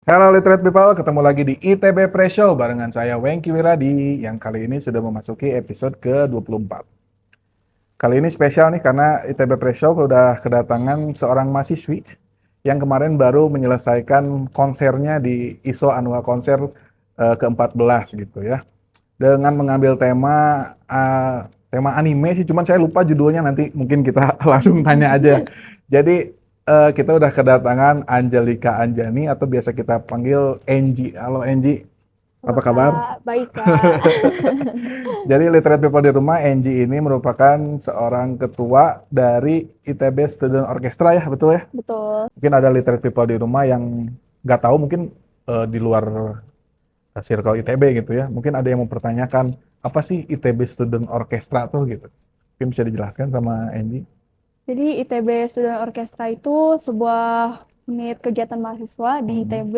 Halo Literate People, ketemu lagi di ITB Pre-Show barengan saya Wengki Wiradi yang kali ini sudah memasuki episode ke-24. Kali ini spesial nih karena ITB Pre-Show sudah kedatangan seorang mahasiswi yang kemarin baru menyelesaikan konsernya di ISO Annual Konser ke-14 gitu ya. Dengan mengambil tema anime sih, cuman saya lupa judulnya, nanti mungkin kita langsung tanya aja. Jadi kita udah kedatangan Angelika Anjani atau biasa kita panggil Enji. Halo Enji, Halo apa kabar? Kak, baik Kak. Jadi Literate People di Rumah, Enji ini merupakan seorang ketua dari ITB Student Orchestra ya, betul ya? Betul. Mungkin ada Literate People di rumah yang nggak tahu, mungkin di luar circle ITB gitu ya. Mungkin ada yang mempertanyakan, apa sih ITB Student Orchestra tuh gitu. Mungkin bisa dijelaskan sama Enji. Jadi ITB Student Orchestra itu sebuah unit kegiatan mahasiswa di Hmm. ITB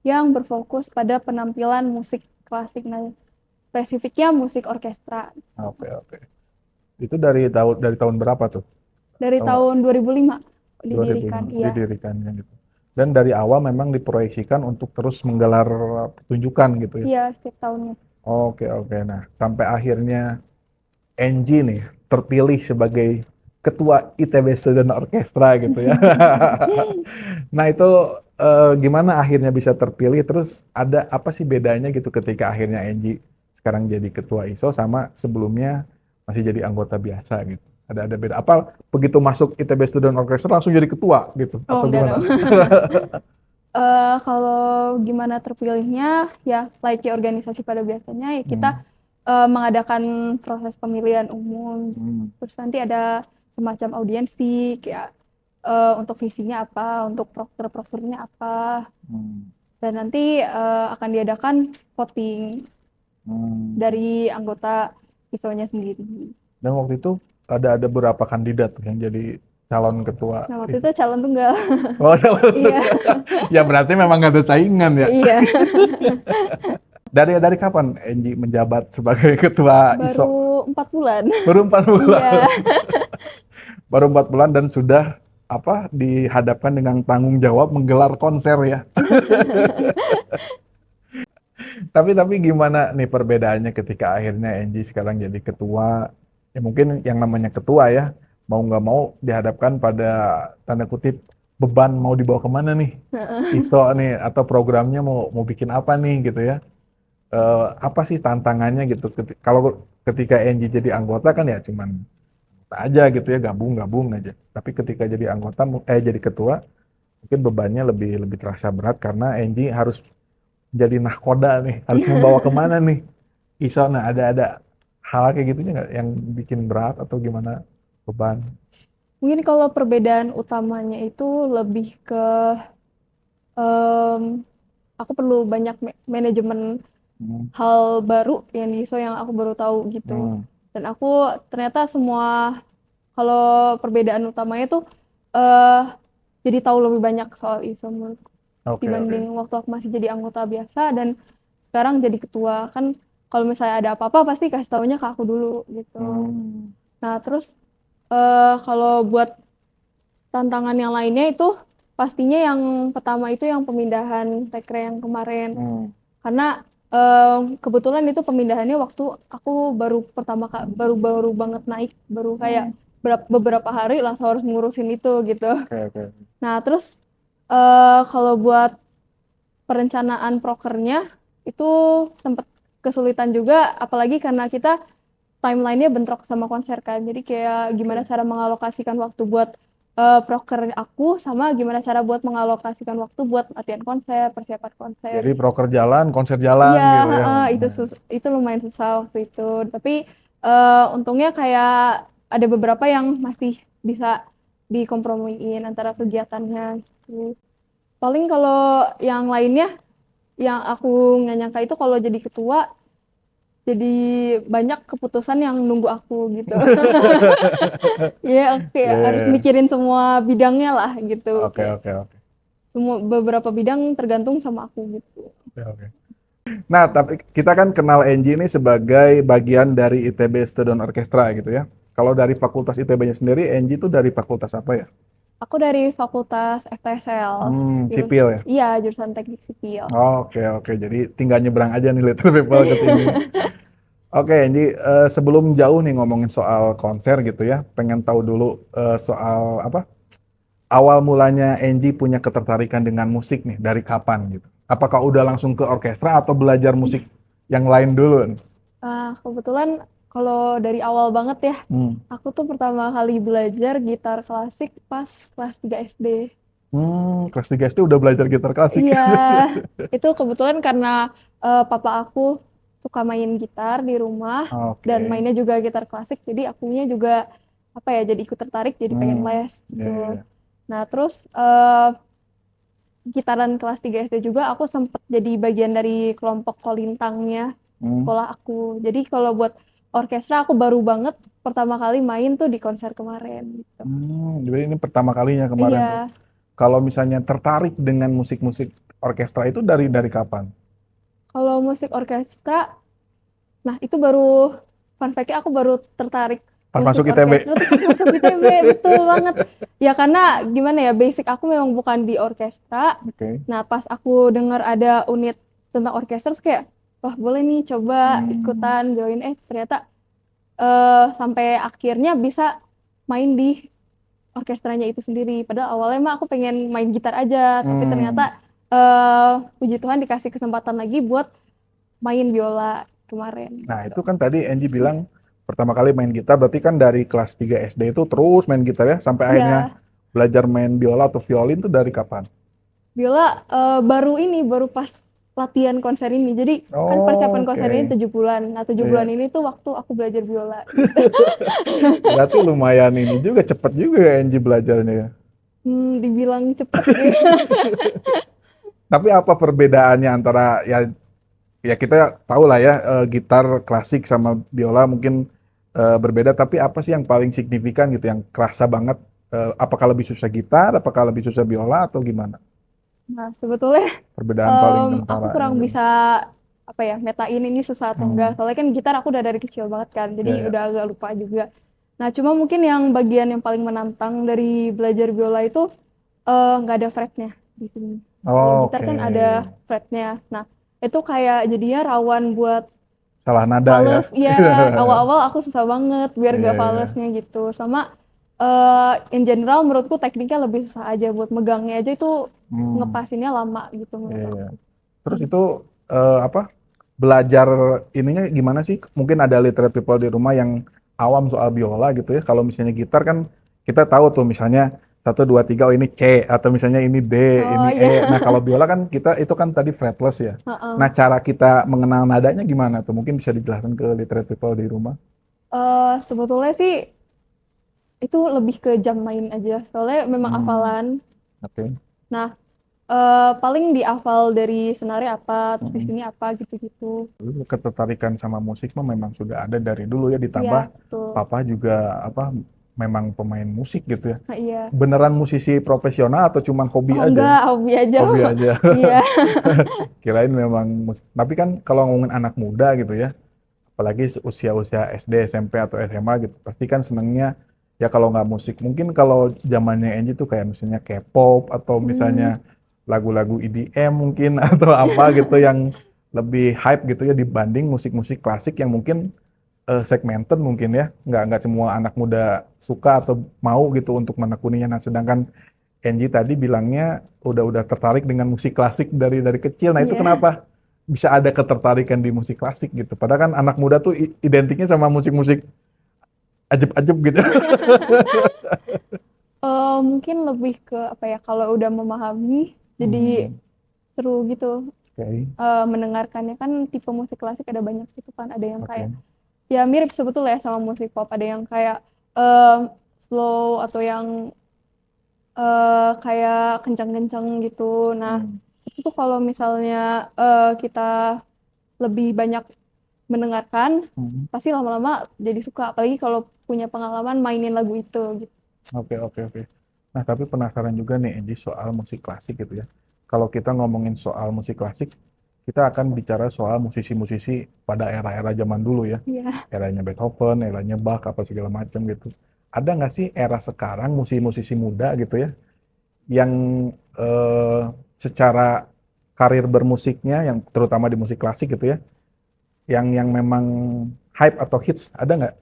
yang berfokus pada penampilan musik klasik. Nah, spesifiknya musik orkestra. Oke, oke. Itu dari tahun berapa tuh? Dari Tahu nggak? tahun 2005 didirikan. 2005 Iya, didirikannya gitu. Dan dari awal memang diproyeksikan untuk terus menggelar pertunjukan gitu ya. iya setiap tahunnya. Oke, oke. Nah, sampai akhirnya Enji nih terpilih sebagai ketua ITB Student Orchestra gitu ya. Nah, itu gimana akhirnya bisa terpilih? Terus ada apa sih bedanya gitu ketika akhirnya Enji sekarang jadi ketua ISO sama sebelumnya masih jadi anggota biasa gitu? Ada beda apa, begitu masuk ITB Student Orchestra langsung jadi ketua gitu Oh, atau enggak gimana? dong. Kalau gimana terpilihnya, ya layaknya organisasi pada biasanya, ya kita Hmm. mengadakan proses pemilihan umum. Hmm. Terus nanti ada semacam audiensi, kayak untuk visinya apa, untuk proker-prokernya apa, Hmm. dan nanti akan diadakan voting Hmm. dari anggota ISO-nya sendiri. Dan waktu itu ada beberapa kandidat tuh yang jadi calon ketua Nah, waktu ISO. itu calon tunggal. Oh, calon Iya, tunggal. Ya berarti memang nggak ada saingan ya. iya. Dari kapan Enji menjabat sebagai ketua Baru ISO? 4 bulan. Baru 4 bulan. Iya. Baru 4 bulan dan sudah apa dihadapkan dengan tanggung jawab menggelar konser ya. Tapi gimana nih perbedaannya ketika akhirnya Enji sekarang jadi ketua? Ya mungkin yang namanya ketua ya, mau nggak mau dihadapkan pada tanda kutip beban mau dibawa kemana nih ISO nih, atau programnya mau bikin apa nih gitu ya. Apa sih tantangannya gitu kalau ketika Enji jadi anggota kan ya cuman aja gitu ya, gabung-gabung aja. Tapi ketika jadi anggota jadi ketua, mungkin bebannya lebih lebih terasa berat karena Enji harus jadi nahkoda nih, harus membawa kemana nih ISO. Nah, ada hal kayak gitunya nggak yang bikin berat atau gimana, beban? Mungkin kalau perbedaan utamanya itu lebih ke em, aku perlu banyak manajemen Hmm. hal baru yang di ISO yang aku baru tahu gitu. Hmm. Dan aku ternyata semua kalau perbedaan utamanya tuh eh jadi tahu lebih banyak soal ISO menurutku Oke, oke. dibanding waktu aku masih jadi anggota biasa dan sekarang jadi ketua. Kan kalau misalnya ada apa-apa pasti kasih taunya ke aku dulu gitu. Hmm. Nah, terus kalau buat tantangan yang lainnya itu pastinya yang pertama itu yang pemindahan tekre yang kemarin. Hmm. Karena kebetulan itu pemindahannya waktu aku baru baru banget naik, baru kayak Hmm. beberapa hari langsung harus ngurusin itu gitu. Oke, oke. Nah, terus kalau buat perencanaan prokernya itu sempat kesulitan juga, apalagi karena kita timelinenya bentrok sama konser kan. Jadi kayak gimana Oke. cara mengalokasikan waktu buat proker aku sama gimana cara buat mengalokasikan waktu buat latihan konser, persiapan konser. Jadi proker jalan, konser jalan Iya, gitu ya. itu Nah. itu lumayan susah waktu itu. Tapi untungnya kayak ada beberapa yang masih bisa dikompromiin antara kegiatannya gitu. Paling kalau yang lainnya yang aku nggak nyangka itu kalau jadi ketua jadi banyak keputusan yang nunggu aku gitu. Iya, oke, Iya, iya, harus iya. mikirin semua bidangnya lah gitu. Oke, Kayak oke, oke. semua beberapa bidang tergantung sama aku gitu. Oke, oke. Nah, tapi kita kan kenal Enji ini sebagai bagian dari ITB Student Orchestra gitu ya. Kalau dari fakultas ITB-nya sendiri, Enji itu dari fakultas apa ya? Aku dari Fakultas FTSL, Sipil ya. iya jurusan Teknik Sipil. Oke, oke. Jadi tinggal nyebrang aja nih Little People ke sini. Oke, jadi sebelum jauh nih ngomongin soal konser gitu ya, pengen tahu dulu soal apa? Awal mulanya Angie punya ketertarikan dengan musik nih, dari kapan gitu? Apakah udah langsung ke orkestra atau belajar musik yang lain dulu nih? Kebetulan kalau dari awal banget ya, Hmm. aku tuh pertama kali belajar gitar klasik pas kelas 3 SD. Kelas 3 SD udah belajar gitar klasik. Iya, itu kebetulan karena papa aku suka main gitar di rumah dan Oke. mainnya juga gitar klasik, jadi akunya juga apa ya, jadi ikut tertarik, jadi pengen Hmm. les Ya, gitu. ya, ya. Nah, terus gitaran kelas 3 SD juga aku sempet jadi bagian dari kelompok kolintangnya Hmm. sekolah aku. Jadi kalau buat orkestra aku baru banget pertama kali main tuh di konser kemarin gitu. Jadi ini pertama kalinya kemarin tuh. Iya, Kalau misalnya tertarik dengan musik-musik orkestra itu dari kapan? kalau musik orkestra, nah itu baru fun fact-nya aku baru tertarik Pas musik masuk ITB. orkestra tuh pas masuk ITB, betul banget. Ya karena gimana ya, basic aku memang bukan di orkestra. Oke. Nah pas aku dengar ada unit tentang orkestra terus kayak, wah boleh nih coba Hmm. ikutan join. Ternyata sampai akhirnya bisa main di orkestranya itu sendiri. Padahal awalnya mah aku pengen main gitar aja, tapi Hmm. ternyata puji Tuhan dikasih kesempatan lagi buat main biola kemarin Nah, gitu. itu kan tadi Angie bilang pertama kali main gitar, berarti kan dari kelas 3 SD itu terus main gitar ya, sampai akhirnya Ya, belajar main biola atau violin tuh dari kapan? biola baru pas latihan konser ini. Jadi kan persiapan konser ini Oke. 7 bulan. Nah, 7 bulan Iya. ini tuh waktu aku belajar biola gitu. Berarti lumayan ini juga cepet juga ya Angie belajarnya ya. Dibilang cepet gitu. Tapi apa perbedaannya antara ya ya kita tahu lah ya gitar klasik sama biola mungkin berbeda, tapi apa sih yang paling signifikan gitu yang kerasa banget? Apakah lebih susah gitar, apakah lebih susah biola atau gimana? Nah, sebetulnya Perbedaan paling aku kentaranya kurang gitu. bisa apa ya metain ini susah atau enggak. Hmm. Soalnya kan gitar aku udah dari kecil banget kan, jadi Ya, ya. udah agak lupa juga. Nah, cuma mungkin yang bagian yang paling menantang dari belajar biola itu nggak ada fretnya di sini. Kalau gitar Oke. kan ada fretnya. Nah, itu kayak jadinya rawan buat Salah nada ya. fales. Ya, awal-awal aku susah banget biar Iya, gak iya. falesnya gitu. Sama in general menurutku tekniknya lebih susah aja buat megangnya aja itu Hmm. ngepasinnya lama gitu Iya, menurut iya. aku. Terus Hmm. itu apa? Belajar ininya gimana sih? Mungkin ada literate people di rumah yang awam soal biola gitu ya. Kalau misalnya gitar kan kita tahu tuh misalnya satu dua tiga oh ini C atau misalnya ini D, ini Oh E. iya. Nah kalau biola kan kita itu kan tadi fretless ya. Heeh. Nah cara kita mengenal nadanya gimana tuh? Mungkin bisa dijelaskan ke literate people di rumah. Sebetulnya sih itu lebih ke jam main aja. Soalnya memang Hmm, hafalan. oke. Nah, paling dihafal dari senarnya apa, terus di Hmm. sini apa gitu-gitu. Dulu ketertarikan sama musik mah memang sudah ada dari dulu ya, Iya, ditambah betul. papa juga apa memang pemain musik gitu ya. Nah, iya. Beneran musisi profesional atau cuman hobi Oh aja? enggak, hobi aja. Hobi aja. Iya. Kirain memang musik. Tapi kan kalau ngomongin anak muda gitu ya, apalagi usia-usia SD, SMP atau SMA gitu, pasti kan senengnya ya kalau nggak musik. Mungkin kalau zamannya Angie tuh kayak misalnya K-pop atau misalnya Hmm. lagu-lagu EDM mungkin atau apa gitu yang lebih hype gitu ya dibanding musik-musik klasik yang mungkin segmented mungkin ya. Nggak semua anak muda suka atau mau gitu untuk menekuninya. Nah, sedangkan Angie tadi bilangnya udah tertarik dengan musik klasik dari kecil. Nah, itu Iya. kenapa bisa ada ketertarikan di musik klasik gitu? Padahal kan anak muda tuh identiknya sama musik-musik ajeb-ajeb gitu. Mungkin lebih ke apa ya, kalau udah memahami jadi Hmm, seru gitu. oke, Mendengarkannya kan tipe musik klasik ada banyak gitu kan, ada yang kayak oke. ya mirip sebetulnya sama musik pop, ada yang kayak em, slow atau yang kayak kencang-kencang gitu. Nah, Hmm, itu tuh kalau misalnya kita lebih banyak mendengarkan, hmm. pasti lama-lama jadi suka, apalagi kalau punya pengalaman mainin lagu itu gitu. Oke, oke, oke. Nah, tapi penasaran juga nih, Angie, soal musik klasik gitu ya. Kalau kita ngomongin soal musik klasik, kita akan bicara soal musisi-musisi pada era-era zaman dulu ya. Iya. Eranya Beethoven, eranya Bach, apa segala macam gitu. ada nggak sih era sekarang musisi-musisi muda gitu ya yang secara karir bermusiknya yang terutama di musik klasik gitu ya yang memang hype atau hits ada nggak?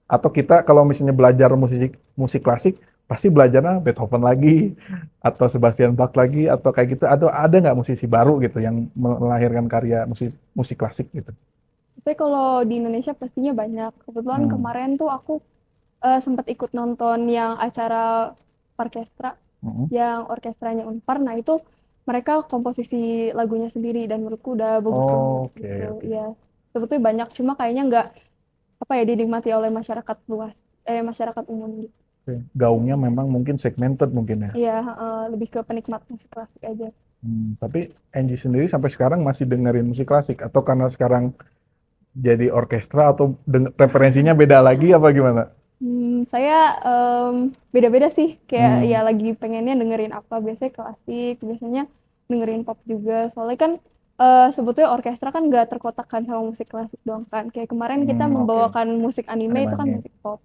Atau kita kalau misalnya belajar musik musik klasik pasti belajarnya Beethoven lagi atau Sebastian Bach lagi atau kayak gitu. Ada nggak musisi baru gitu yang melahirkan karya musik musik klasik gitu? Tapi kalau di Indonesia pastinya banyak. Kebetulan Hmm. kemarin tuh aku sempat ikut nonton yang acara orkestra, Hmm. yang orkestranya Unpar. Nah itu mereka komposisi lagunya sendiri dan menurutku udah bagus banget Oke, gitu. oke. Ya sebetulnya banyak, cuma kayaknya nggak apa ya dinikmati oleh masyarakat luas, masyarakat umum gitu. Oke. Gaungnya memang mungkin segmented mungkin ya. Iya, lebih ke penikmat musik klasik aja. Tapi Angie sendiri sampai sekarang masih dengerin musik klasik atau karena sekarang jadi orkestra atau referensinya beda lagi apa gimana? Saya beda-beda sih, kayak ya Hmm. lagi pengennya dengerin apa, biasanya klasik, biasanya dengerin pop juga. Soalnya kan sebetulnya orkestra kan nggak terkotakkan sama musik klasik doang kan. Kayak kemarin kita Oke. membawakan musik anime itu kan Anime. musik pop.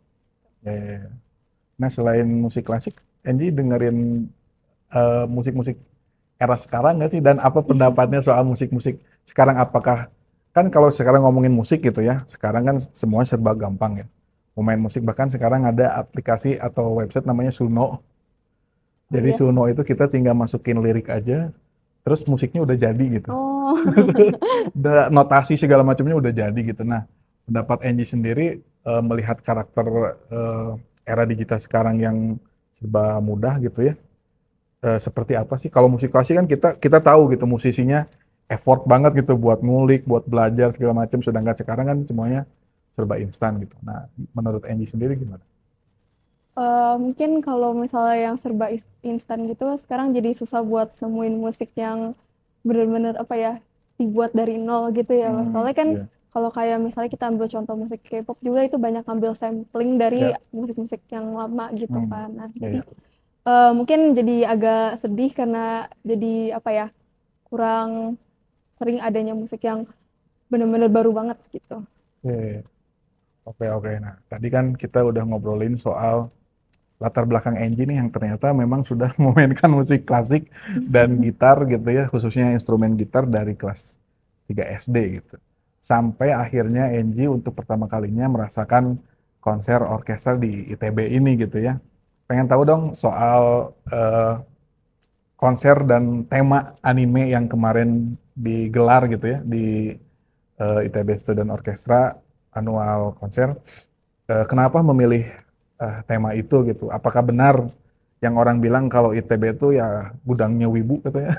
Ya, ya, ya. Nah, selain musik klasik, Angie dengerin musik-musik era sekarang nggak sih? Dan apa pendapatnya soal musik-musik sekarang? Apakah kan kalau sekarang ngomongin musik gitu ya, sekarang kan semuanya serba gampang ya. Mau main musik bahkan sekarang ada aplikasi atau website namanya Suno. Oh Jadi iya. Suno itu kita tinggal masukin lirik aja, terus musiknya udah jadi gitu. Oh. Udah notasi segala macamnya udah jadi gitu. Nah, pendapat Angie sendiri melihat karakter eh, era digital sekarang yang serba mudah gitu ya. Seperti apa sih? Kalau musik klasik kan kita kita tahu gitu musisinya effort banget gitu buat ngulik, buat belajar segala macam. Sedangkan sekarang kan semuanya serba instan gitu. Nah, menurut Angie sendiri gimana? Mungkin kalau misalnya yang serba instan gitu, sekarang jadi susah buat nemuin musik yang bener-bener apa ya, dibuat dari nol gitu ya, Mas. Soalnya kan Iya. kalau kayak misalnya kita ambil contoh musik K-pop juga itu banyak ngambil sampling dari Ya. musik-musik yang lama gitu Hmm. kan. Nah, Ya, jadi ya. mungkin jadi agak sedih karena jadi apa ya, kurang sering adanya musik yang bener-bener baru banget gitu. Oke, oke, oke. Nah, tadi kan kita udah ngobrolin soal latar belakang Angie nih yang ternyata memang sudah memainkan musik klasik dan gitar gitu ya, khususnya instrumen gitar dari kelas 3 SD gitu. Sampai akhirnya Angie untuk pertama kalinya merasakan konser orkestra di ITB ini gitu ya. Pengen tahu dong soal konser dan tema anime yang kemarin digelar gitu ya di ITB Student Orchestra annual konser. Kenapa memilih tema itu gitu? Apakah benar yang orang bilang kalau ITB itu ya gudangnya wibu katanya?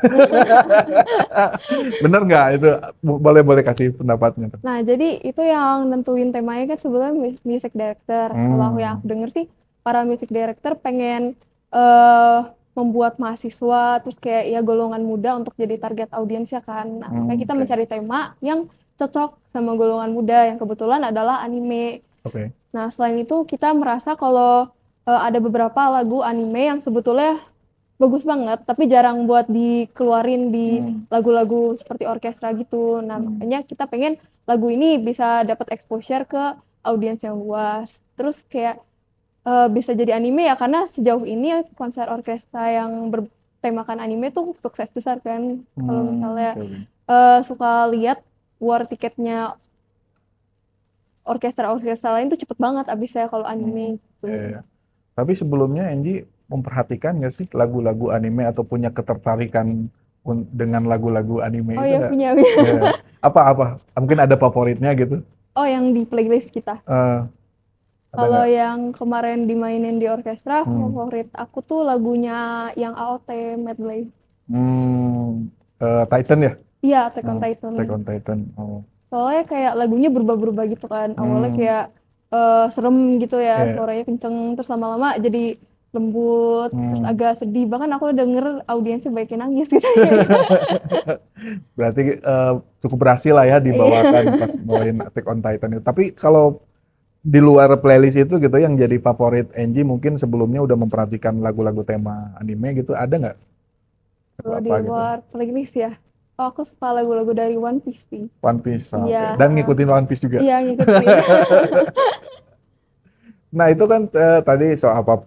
Bener nggak itu? Boleh boleh kasih pendapatnya tuh. Nah, jadi itu yang nentuin temanya kan sebenarnya music director. Kalau aku yang Hmm, aku denger sih, para music director pengen eh membuat mahasiswa, terus kayak ya golongan muda untuk jadi target audiensnya kan. Nah, makanya kita oke, mencari tema yang cocok sama golongan muda, yang kebetulan adalah anime. oke. Nah, selain itu kita merasa kalau ada beberapa lagu anime yang sebetulnya bagus banget, tapi jarang buat dikeluarin di Hmm, lagu-lagu seperti orkestra gitu. Nah, hmm, makanya kita pengen lagu ini bisa dapat exposure ke audiens yang luas. Terus kayak bisa jadi anime ya karena sejauh ini konser orkestra yang bertemakan anime tuh sukses besar kan. Kalau misalnya oke, oke. suka lihat war tiketnya orkestra-orkestra lain tuh cepet banget abisnya kalau anime Hmm, gitu. ya, ya. Tapi sebelumnya Angie memperhatikan nggak sih lagu-lagu anime atau punya ketertarikan dengan lagu-lagu anime Oh itu ya nggak? punya. Ya. Apa? Mungkin ada favoritnya gitu? Oh yang di playlist kita. Eh, ada Kalau nggak? yang kemarin dimainin di orkestra, Hmm. favorit aku tuh lagunya yang AOT Medley. Titan ya? Iya, Attack on Hmm. Titan. Attack on Titan. Oh. Soalnya kayak lagunya berubah-berubah gitu kan. Awalnya Hmm. kayak serem gitu ya, Ya. suaranya kenceng, terus lama-lama jadi lembut, terus Hmm. agak sedih. Bahkan aku denger audiensnya banyak yang nangis gitu. Berarti cukup berhasil lah ya Iya. dibawakan pas bawain Attack on Titan itu. Tapi kalau di luar playlist itu gitu yang jadi favorit Angie mungkin sebelumnya udah memperhatikan lagu-lagu tema anime gitu ada nggak? Lagu Kalau di apa gitu? luar playlist ya, oh, aku suka lagu-lagu dari One Piece sih. One Piece, Iya, oke. Dan ngikutin One Piece juga. iya ngikutin. Nah itu kan tadi soal apa,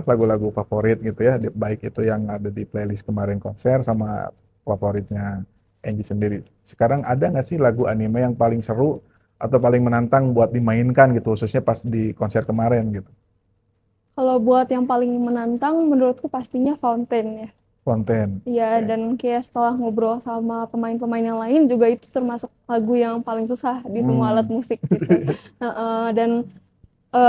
lagu-lagu favorit gitu ya, baik itu yang ada di playlist kemarin konser sama favoritnya Angie sendiri. Sekarang ada nggak sih lagu anime yang paling seru atau paling menantang buat dimainkan gitu, khususnya pas di konser kemarin gitu? Kalau buat yang paling menantang menurutku pastinya Fountain ya. Konten. Iya, Oke. dan kayak setelah ngobrol sama pemain-pemain yang lain juga itu termasuk lagu yang paling susah di semua alat Hmm. musik gitu. Dan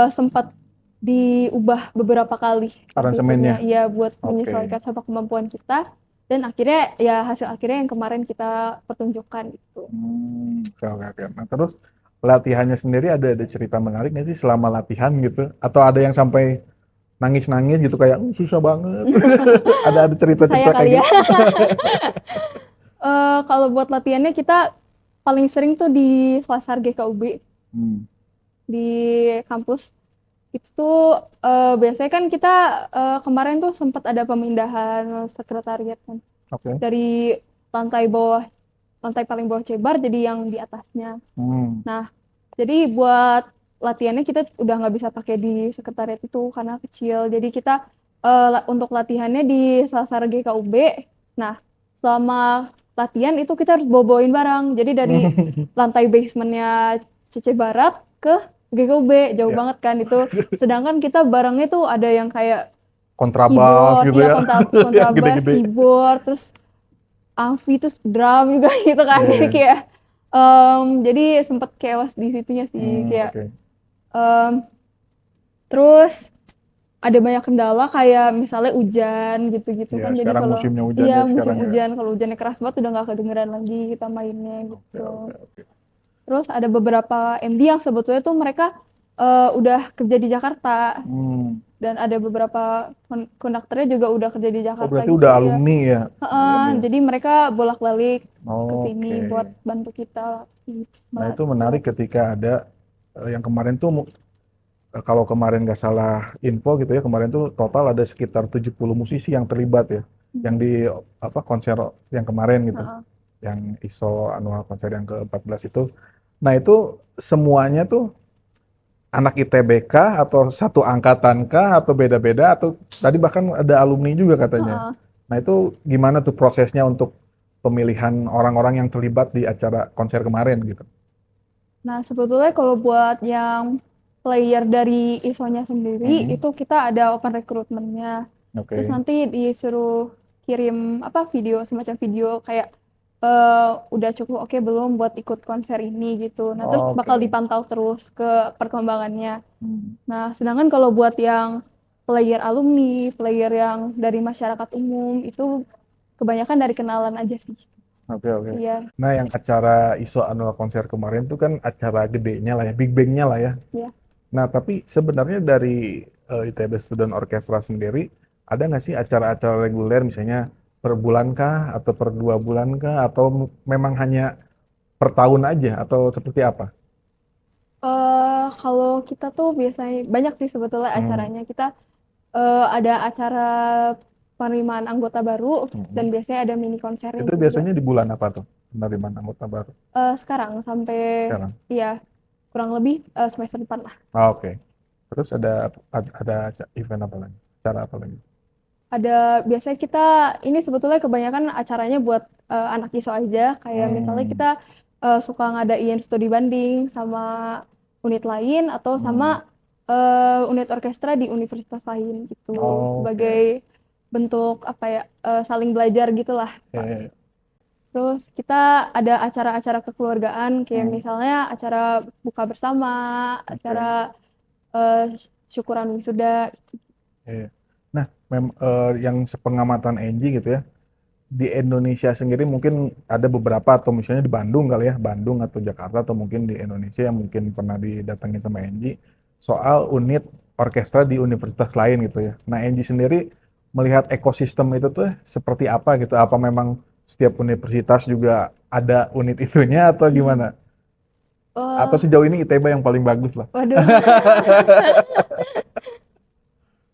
sempat diubah beberapa kali partitunya Aransemennya. ya buat Oke. menyesuaikan sama kemampuan kita, dan akhirnya ya hasil akhirnya yang kemarin kita pertunjukkan gitu. Oke, oke, oke. Nah, terus latihannya sendiri ada cerita menarik nggak sih selama latihan gitu? Atau ada yang sampai nangis-nangis gitu kayak susah banget. Ada Itu saya cerita-cerita kayak kali ya. gitu? Kalau buat latihannya kita paling sering tuh di Selasar GKUB Hmm, di kampus. Itu tuh biasanya kan kita kemarin tuh sempat ada pemindahan sekretariat kan oke. dari lantai bawah, lantai paling bawah Cebar jadi yang di atasnya. Hmm, Nah, jadi buat latihannya kita udah nggak bisa pakai di sekretariat itu karena kecil. Jadi kita untuk latihannya di Sasar GKUB. Nah, selama latihan itu kita harus bawa-bawain barang. Jadi dari lantai basementnya CC Barat ke GKUB jauh ya, banget kan itu. Sedangkan kita barangnya tuh ada yang kayak kontrabas keyboard, gitu ya ya, yang kontrabas, gede-gede. keyboard, terus amfi terus drum juga gitu kan. Iya, Jadi iya. kayak jadi sempet chaos di situnya sih kayak Oke. em, terus ada banyak kendala kayak misalnya hujan gitu-gitu Ya, kan. Jadi sekarang kalau musimnya hujan iya ya musim sekarang ya. hujan, kalau hujannya keras banget udah nggak kedengeran lagi kita mainnya Oke, gitu. oke, oke. Terus ada beberapa MD yang sebetulnya tuh mereka udah kerja di Jakarta, Hmm. dan ada beberapa konduktornya juga udah kerja di Oh, Jakarta berarti gitu udah ya. alumni ya? Iya, iya. Jadi mereka bolak-balik ke sini Oke. buat bantu kita Nah, itu melatih. menarik ketika ada yang kemarin tuh kalau kemarin nggak salah info gitu ya, kemarin tuh total ada sekitar 70 musisi yang terlibat ya, yang Hmm. di apa konser yang kemarin gitu, Heeh. yang ISO annual konser yang ke-14 itu. Nah, itu semuanya tuh anak ITBK atau satu angkatan kah atau beda-beda atau tadi bahkan ada alumni juga katanya. Heeh. Nah, itu gimana tuh prosesnya untuk pemilihan orang-orang yang terlibat di acara konser kemarin gitu? Nah, sebetulnya kalau buat yang player dari ISO-nya sendiri, Mm-mm. itu kita ada open recruitment-nya. Terus Oke. nanti disuruh kirim apa video, semacam video kayak udah cukup oke belum buat ikut konser ini gitu. Nah, terus bakal Oke. dipantau terus ke perkembangannya. Hmm. Nah, sedangkan kalau buat yang player alumni, player yang dari masyarakat umum, itu kebanyakan dari kenalan aja sih. Oke, oke. Iya, Nah, yang acara ISO annual konser kemarin itu kan acara gedenya lah ya, big bang-nya lah ya. iya. Nah, tapi sebenarnya dari ITB Student Orchestra sendiri, ada nggak sih acara-acara reguler misalnya per bulan kah, atau per 2 bulan kah, atau memang hanya per tahun aja, atau seperti apa? Kalau kita tuh biasanya banyak sih sebetulnya Hmm. acaranya. Kita ada acara penerimaan anggota baru, dan Mhm. biasanya ada mini konsernya Itu juga. biasanya di bulan apa tuh? Penerimaan anggota baru Sekarang sampai sekarang. ya kurang lebih semester depan lah. Ah, oke. Terus ada event apa lagi? Cara apa lagi? Biasanya kita ini sebetulnya kebanyakan acaranya buat anak ISO aja. Kayak misalnya Hmm. kita suka ngadain studi banding sama unit lain atau Hmm. sama unit orkestra di universitas lain gitu, Oke. sebagai bentuk apa ya, saling belajar gitulah Pak. Eh, Terus kita ada acara-acara kekeluargaan kayak hmm. misalnya acara buka bersama, Oke. acara eh, syukuran wisuda. Iya. Nah, yang sepengamatan Enji gitu ya, di Indonesia sendiri mungkin ada beberapa atau misalnya di Bandung kali ya, Bandung atau Jakarta atau mungkin di Indonesia yang mungkin pernah didatengin sama Enji soal unit orkestra di universitas lain gitu ya. Nah, Enji sendiri melihat ekosistem itu tuh seperti apa gitu? Apa memang setiap universitas juga ada unit itunya atau Hmm. gimana? Atau Eh, sejauh ini ITB yang paling bagus lah? Waduh.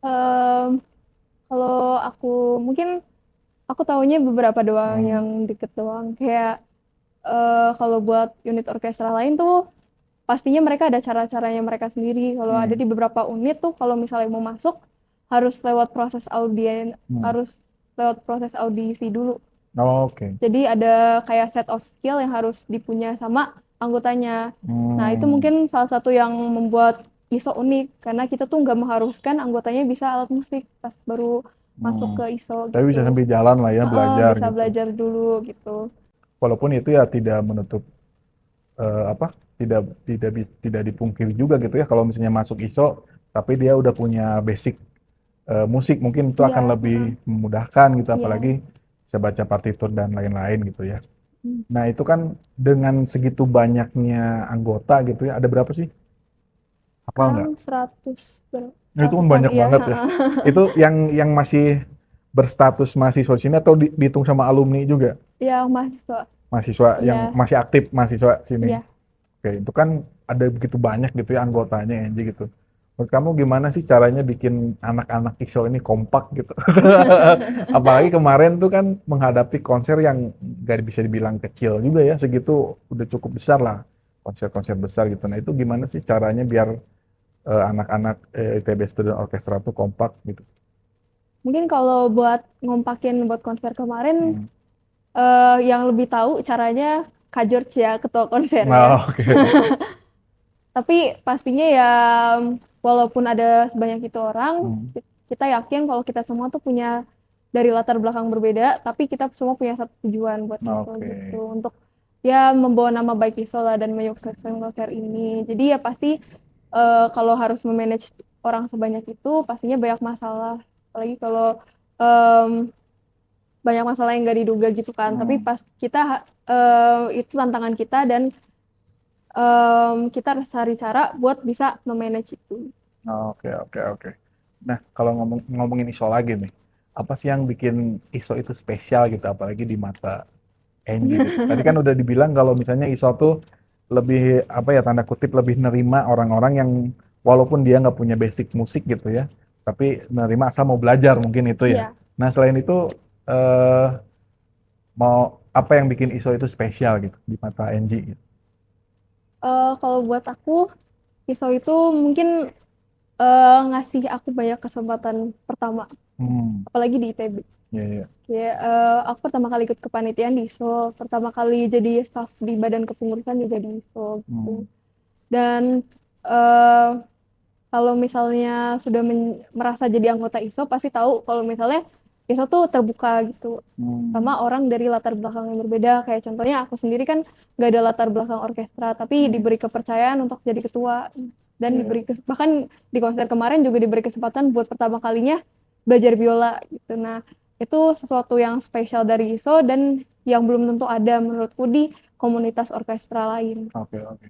Em, Kalau aku mungkin aku taunya beberapa doang Hmm. yang deket doang. Kayak kalau buat unit orkestra lain tuh pastinya mereka ada cara-caranya mereka sendiri. Kalau ada di beberapa unit tuh kalau misalnya mau masuk harus lewat proses harus lewat proses audisi dulu. Oke. Jadi ada kayak set of skill yang harus dipunya sama anggotanya. Nah, itu mungkin salah satu yang membuat ISO unik karena kita tuh nggak mengharuskan anggotanya bisa alat musik pas baru masuk ke ISO Tapi bisa gitu. sambil jalan lah ya belajar Bisa gitu. belajar dulu gitu. Walaupun itu ya tidak menutup apa? Tidak dipungkiri juga gitu ya kalau misalnya masuk ISO tapi dia udah punya basic musik mungkin itu akan Iya, lebih memudahkan gitu iya. apalagi bisa baca partitur dan lain-lain gitu ya. Hmm. Nah, itu kan dengan segitu banyaknya anggota gitu ya. Ada berapa sih? Hafal nggak? Sekarang 100 Nah, itu kan ratusan, banyak iya. banget ya. Itu yang masih berstatus mahasiswa di sini atau dihitung sama alumni juga? Iya, mahasiswa. Mahasiswa yang Iya, masih aktif mahasiswa sini. iya. Oke, itu kan ada begitu banyak gitu ya anggotanya Enji gitu. Menurut kamu gimana sih caranya bikin anak-anak ISO ini kompak gitu? Apalagi kemarin tuh kan menghadapi konser yang gak bisa dibilang kecil juga ya, segitu udah cukup besar lah, konser-konser besar gitu. Nah itu gimana sih caranya biar anak-anak ITB Student Orchestra tuh kompak gitu? Mungkin kalau buat ngompakin buat konser kemarin, yang lebih tahu caranya Kak George ya, ketua konsernya. Nah, oke. Tapi pastinya ya walaupun ada sebanyak itu orang, Hmm, kita yakin kalau kita semua tuh punya dari latar belakang berbeda, tapi kita semua punya satu tujuan buat ISO oke. gitu. Untuk ya membawa nama baik ISO lah dan menyukseskan konser ini. Jadi ya pasti kalau harus memanage orang sebanyak itu pastinya banyak masalah. Apalagi kalau em, banyak masalah yang nggak diduga gitu kan. Tapi Hmm. pas kita itu tantangan kita dan kita harus cari cara buat bisa memanage itu. Oke, oke, oke. Nah, kalau ngomongin ISO lagi nih, apa sih yang bikin ISO itu spesial gitu, apalagi di mata Enji gitu. Tadi kan udah dibilang kalau misalnya ISO tuh lebih apa ya tanda kutip lebih nerima orang-orang yang walaupun dia nggak punya basic musik gitu ya, tapi nerima asal mau belajar mungkin itu ya. Iya. Nah, selain itu eh, mau apa yang bikin ISO itu spesial gitu di mata Enji gitu. Kalau buat aku, ISO itu mungkin ngasih aku banyak kesempatan pertama, Hmm, apalagi di ITB. ya, ya. Kayak aku pertama kali ikut kepanitiaan di ISO, pertama kali jadi staf di badan kepengurusan juga di ISO gitu. Hmm, Dan eh, kalau misalnya sudah merasa jadi anggota ISO, pasti tahu kalau misalnya ISO tuh terbuka gitu hmm, sama orang dari latar belakang yang berbeda. Kayak contohnya aku sendiri kan gak ada latar belakang orkestra, tapi diberi kepercayaan untuk jadi ketua dan ya, ya. bahkan di konser kemarin juga diberi kesempatan buat pertama kalinya belajar biola gitu. Nah, itu sesuatu yang spesial dari ISO dan yang belum tentu ada menurutku di komunitas orkestra lain. Oke, oke.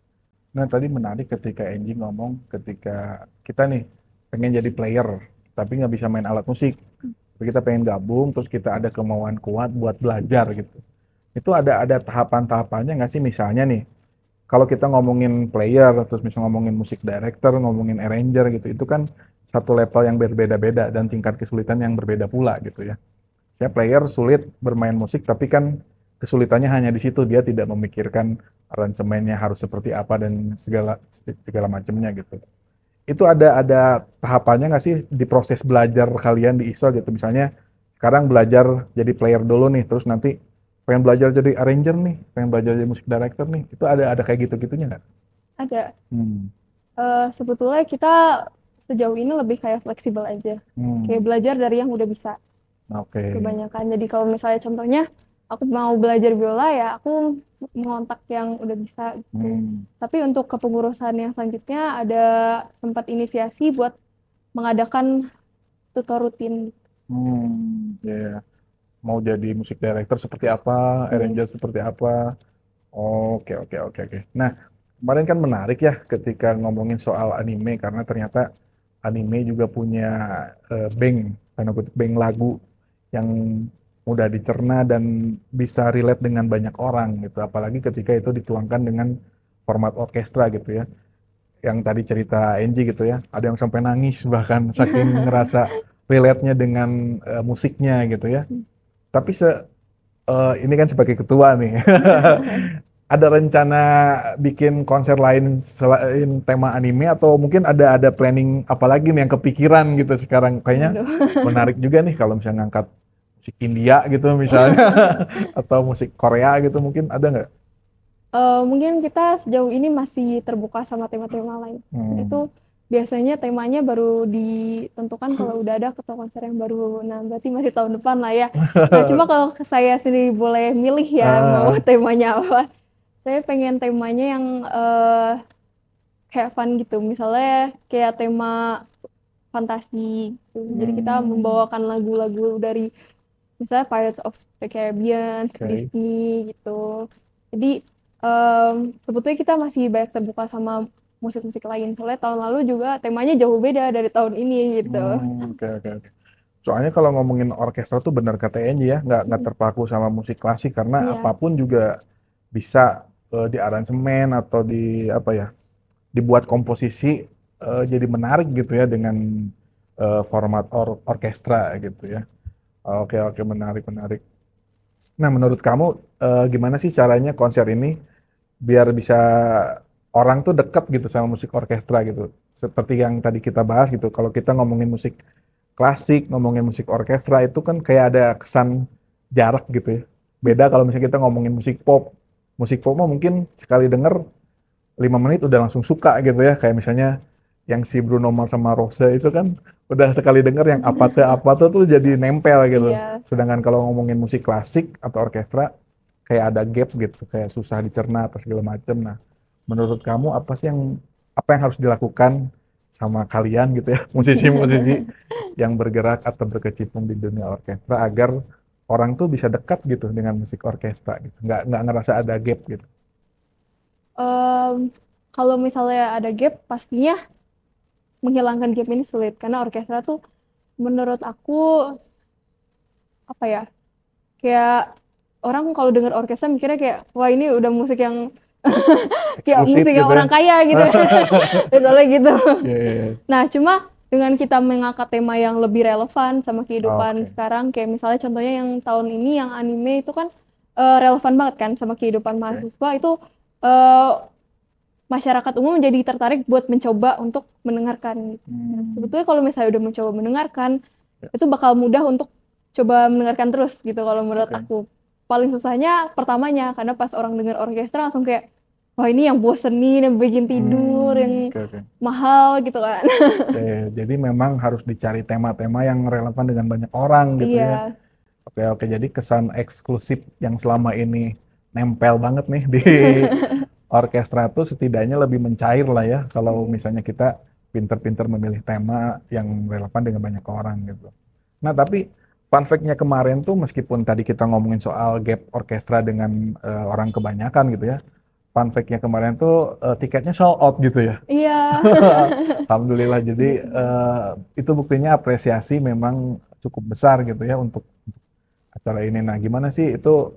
Nah, tadi menarik ketika Enji ngomong ketika kita nih pengen jadi player, tapi nggak bisa main alat musik. Tapi kita pengen gabung, terus kita ada kemauan kuat buat belajar gitu. Itu ada tahapan-tahapannya nggak sih? Misalnya nih, kalau kita ngomongin player, terus misalnya ngomongin musik director, ngomongin arranger gitu, itu kan satu level yang berbeda-beda dan tingkat kesulitan yang berbeda pula gitu ya. Ya player sulit bermain musik, tapi kan kesulitannya hanya di situ, dia tidak memikirkan aransemennya harus seperti apa dan segala segala macamnya gitu. Itu ada tahapannya nggak sih di proses belajar kalian di ISO gitu? Misalnya sekarang belajar jadi player dulu nih, terus nanti pengen belajar jadi arranger nih, pengen belajar jadi musik director nih, itu ada kayak gitu-gitunya nggak? Ada. Hmm, Sebetulnya kita sejauh ini lebih kayak fleksibel aja. Kayak hmm, belajar dari yang udah bisa oke. kebanyakan. Jadi kalau misalnya contohnya aku mau belajar biola ya aku mengontak yang udah bisa gitu. Hmm, Tapi untuk kepengurusan yang selanjutnya ada sempat inisiasi buat mengadakan tutor rutin. ya, ya. Mau jadi musik director seperti apa, Hmm. arranger seperti apa. Oke, oke, oke, oke. Nah, kemarin kan menarik ya ketika ngomongin soal anime karena ternyata anime juga punya bank, tanda kutip bank lagu yang mudah dicerna dan bisa relate dengan banyak orang gitu. Apalagi ketika itu dituangkan dengan format orkestra gitu ya. Yang tadi cerita Angie gitu ya, ada yang sampai nangis bahkan saking ngerasa relate-nya dengan musiknya gitu ya. Tapi ini kan sebagai ketua nih, ada rencana bikin konser lain selain tema anime atau mungkin ada planning apa lagi nih yang kepikiran gitu sekarang? Kayaknya Waduh. menarik juga nih kalau misalnya ngangkat musik India gitu misalnya atau musik Korea gitu mungkin ada nggak? Mungkin kita sejauh ini masih terbuka sama tema-tema lain. Hmm. Itu biasanya temanya baru ditentukan kalau udah ada ketua konser yang baru. Nah, berarti masih tahun depan lah ya. Nah, cuma kalau saya sendiri boleh milih ya mau Ah, temanya apa. Saya pengen temanya yang kayak fun gitu. Misalnya kayak tema fantasi gitu. Jadi kita hmm, membawakan lagu-lagu dari misalnya Pirates of the Caribbean, oke. Disney gitu. Jadi sebetulnya kita masih banyak terbuka sama musik-musik lain. Soalnya tahun lalu juga temanya jauh beda dari tahun ini gitu. Oke, oke, oke. Soalnya kalau ngomongin orkestra tuh benar kata Enji ya, nggak Mm, terpaku sama musik klasik karena iya, apapun juga bisa di aransemen atau di apa ya, dibuat komposisi jadi menarik gitu ya dengan format orkestra gitu ya. Oke, oke, menarik, menarik. Nah, menurut kamu gimana sih caranya konser ini biar bisa orang tuh deket gitu sama musik orkestra gitu. Seperti yang tadi kita bahas gitu. Kalau kita ngomongin musik klasik, ngomongin musik orkestra itu kan kayak ada kesan jarak gitu ya. Beda kalau misalnya kita ngomongin musik pop. Musik pop mah mungkin sekali denger 5 menit udah langsung suka gitu ya. Kayak misalnya yang si Bruno Mars sama Rose itu kan udah sekali denger yang apa tuh jadi nempel gitu. iya. Sedangkan kalau ngomongin musik klasik atau orkestra kayak ada gap gitu, kayak susah dicerna atau segala macam. Nah, menurut kamu apa yang harus dilakukan sama kalian gitu ya, musisi-musisi yang bergerak atau berkecimpung di dunia orkestra agar orang tuh bisa dekat gitu dengan musik orkestra gitu, nggak ngerasa ada gap gitu. Em, Kalau misalnya ada gap, pastinya menghilangkan gap ini sulit karena orkestra tuh menurut aku apa ya? Kayak orang kalau dengar orkestra mikirnya kayak wah ini udah musik yang kayak Eksklusif musik yang gitu ya. orang kaya gitu ya. Misalnya gitu. Iya, iya, iya. Nah, cuma dengan kita mengangkat tema yang lebih relevan sama kehidupan Oke, sekarang, kayak misalnya contohnya yang tahun ini yang anime itu kan relevan banget kan sama kehidupan oke. mahasiswa itu eh, masyarakat umum jadi tertarik buat mencoba untuk mendengarkan gitu. Nah, Hmm, sebetulnya kalau misalnya udah mencoba mendengarkan, ya, itu bakal mudah untuk coba mendengarkan terus gitu kalau menurut oke. aku. Paling susahnya pertamanya karena pas orang dengar orkestra langsung kayak wah ini yang bosenin, yang bikin tidur, yang Oke, oke. mahal gitu kan. Jadi memang harus dicari tema-tema yang relevan dengan banyak orang gitu ya. Iya. Oke, oke. Jadi kesan eksklusif yang selama ini nempel banget nih di orkestra tuh setidaknya lebih mencair lah ya kalau Mm. misalnya kita pinter-pinter memilih tema yang relevan dengan banyak orang gitu. Nah, tapi fun fact-nya kemarin tuh meskipun tadi kita ngomongin soal gap orkestra dengan orang kebanyakan gitu ya. Fun fact-nya kemarin tuh tiketnya sold out gitu ya. Iya. Alhamdulillah. Jadi Puji Tuhan. itu buktinya apresiasi memang cukup besar gitu ya untuk acara ini. Nah, gimana sih itu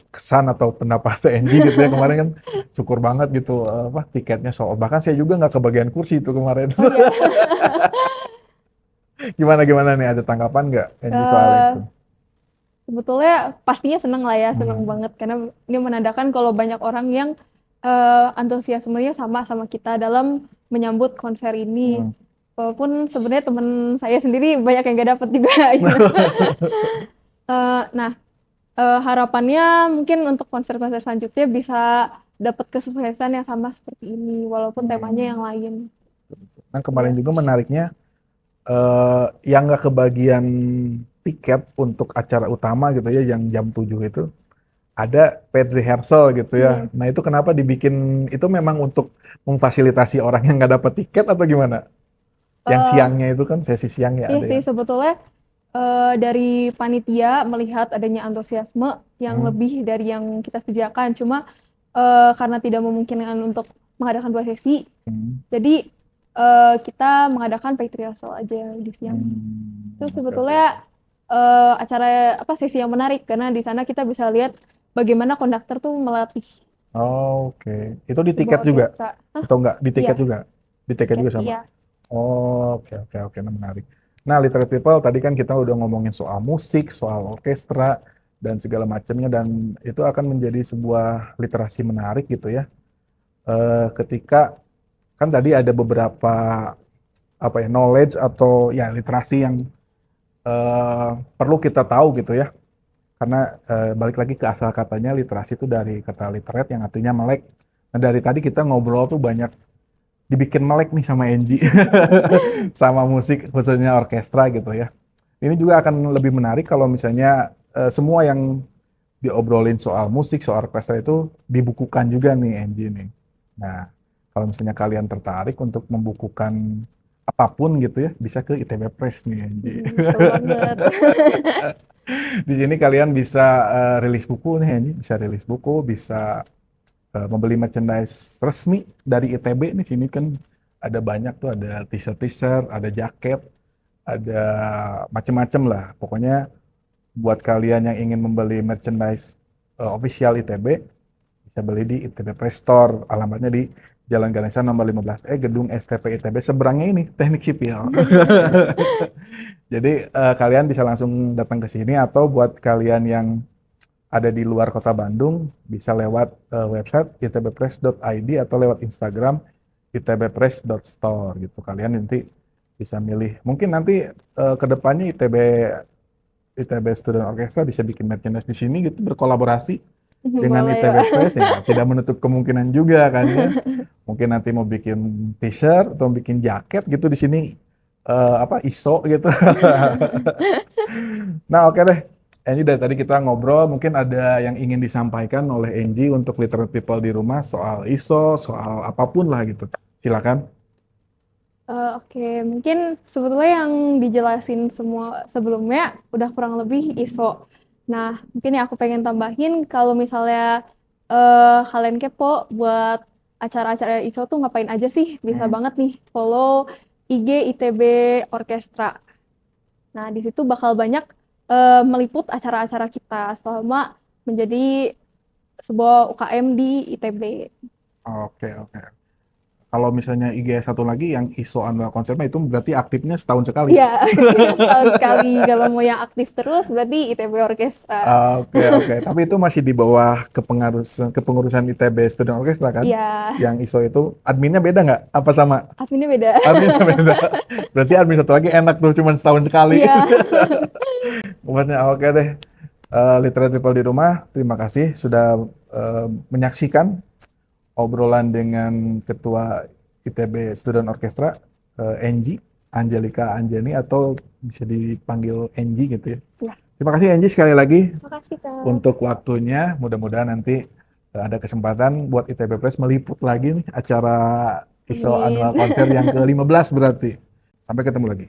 kesan atau pendapat TNG gitu ya kemarin kan syukur banget gitu apa tiketnya sold. Bahkan saya juga nggak kebagian kursi itu kemarin. Oh iya. Gimana gimana nih ada tanggapan nggak TNG soal itu? Eh, Sebetulnya pastinya seneng lah ya, seneng Hmm, banget karena ini menandakan kalau banyak orang yang antusiasmenya sama sama kita dalam menyambut konser ini. hmm. Walaupun sebenarnya teman saya sendiri banyak yang gak dapet juga gitu. Nah, harapannya mungkin untuk konser-konser selanjutnya bisa dapat kesuksesan yang sama seperti ini, walaupun temanya Hmm. yang lain. Nah kemarin Iya. juga menariknya yang nggak kebagian tiket untuk acara utama gitu ya yang jam 7 itu ada paid rehearsal gitu ya. Hmm. Nah itu kenapa dibikin itu memang untuk memfasilitasi orang yang nggak dapat tiket atau gimana? Yang Eh, siangnya itu kan sesi siang ya iya ada sih ya. sebetulnya dari panitia melihat adanya antusiasme yang Hmm, lebih dari yang kita sediakan. Cuma karena tidak memungkinkan untuk mengadakan dua sesi, hmm, jadi kita mengadakan paid rehearsal aja di siang. Itu oke, oke, sebetulnya oke. acara apa sesi yang menarik karena di sana kita bisa lihat bagaimana konduktor tuh melatih Oke, itu di sebuah tiket juga orkestra. Hah? atau enggak? Di Iya, tiket juga? Di tiket tiket juga sama. iya. Oke, oke, oke, nah, menarik. Nah, Literate People tadi kan kita udah ngomongin soal musik, soal orkestra, dan segala macamnya, dan itu akan menjadi sebuah literasi menarik gitu ya. Ketika kan tadi ada beberapa apa ya, knowledge atau ya literasi yang perlu kita tahu gitu ya. Karena balik lagi ke asal katanya, literasi itu dari kata literate yang artinya melek. Nah, dari tadi kita ngobrol tuh banyak dibikin melek nih sama Angie sama musik khususnya orkestra gitu ya. Ini juga akan lebih menarik kalau misalnya semua yang diobrolin soal musik, soal orkestra itu dibukukan juga nih Angie nih. Nah, kalau misalnya kalian tertarik untuk membukukan apapun gitu ya, bisa ke ITB Press nih Angie. Betul banget. Di sini kalian bisa rilis buku nih Angie, bisa rilis buku, bisa membeli merchandise resmi dari ITB nih. Sini kan ada banyak tuh, ada t-shirt, ada jaket, ada macem-macem lah. Pokoknya buat kalian yang ingin membeli merchandise official ITB, bisa beli di ITB Press Store. Alamatnya di Jalan Ganesha nomor 15E, Gedung STP ITB, seberangnya ini Teknik Sipil. Jadi kalian bisa langsung datang ke sini, atau buat kalian yang ada di luar kota Bandung, bisa lewat website itbpress.id atau lewat Instagram itbpress.store gitu. Kalian nanti bisa milih. Mungkin nanti ke depannya ITB Student Orchestra bisa bikin merchandise di sini gitu, berkolaborasi dengan Boleh ITB ya. Press ya. Tidak menutup kemungkinan juga kan ya. Mungkin nanti mau bikin t-shirt atau bikin jaket gitu di sini, apa ISO gitu. Nah, oke deh. Angie, dari tadi kita ngobrol, mungkin ada yang ingin disampaikan oleh Angie untuk literate people di rumah soal ISO, soal apapun lah gitu. Silakan. Oke, mungkin sebetulnya yang dijelasin semua sebelumnya udah kurang lebih ISO. Nah, mungkin yang aku pengen tambahin kalau misalnya kalian kepo buat acara-acara ISO tuh ngapain aja sih? Bisa Hmm. banget nih follow IG ITB Orkestra. Nah, di situ bakal banyak meliput acara-acara kita selama menjadi sebuah UKM di ITB. Oke, oke. Kalau misalnya IG satu lagi yang ISO annual concert-nya, itu berarti aktifnya setahun sekali. Iya, setahun sekali. Kalau mau yang aktif terus berarti ITB Orkestra. Oke, oke. Tapi itu masih di bawah kepengurusan ITB Student Orchestra kan? Iya, Yang ISO itu adminnya beda nggak? Apa sama? adminnya beda. Adminnya beda. Berarti admin satu lagi enak tuh, cuma setahun sekali. Iya, Maksudnya oke deh. Literate People di rumah, terima kasih sudah menyaksikan obrolan dengan Ketua ITB Student Orchestra, Angie, Angelika Anjani, atau bisa dipanggil Angie gitu ya. ya, Terima kasih Angie sekali lagi makasih Kak. untuk waktunya. Mudah-mudahan nanti ada kesempatan buat ITB Press meliput lagi nih acara ISO Amin. Annual Konser yang ke-15 berarti. Sampai ketemu lagi.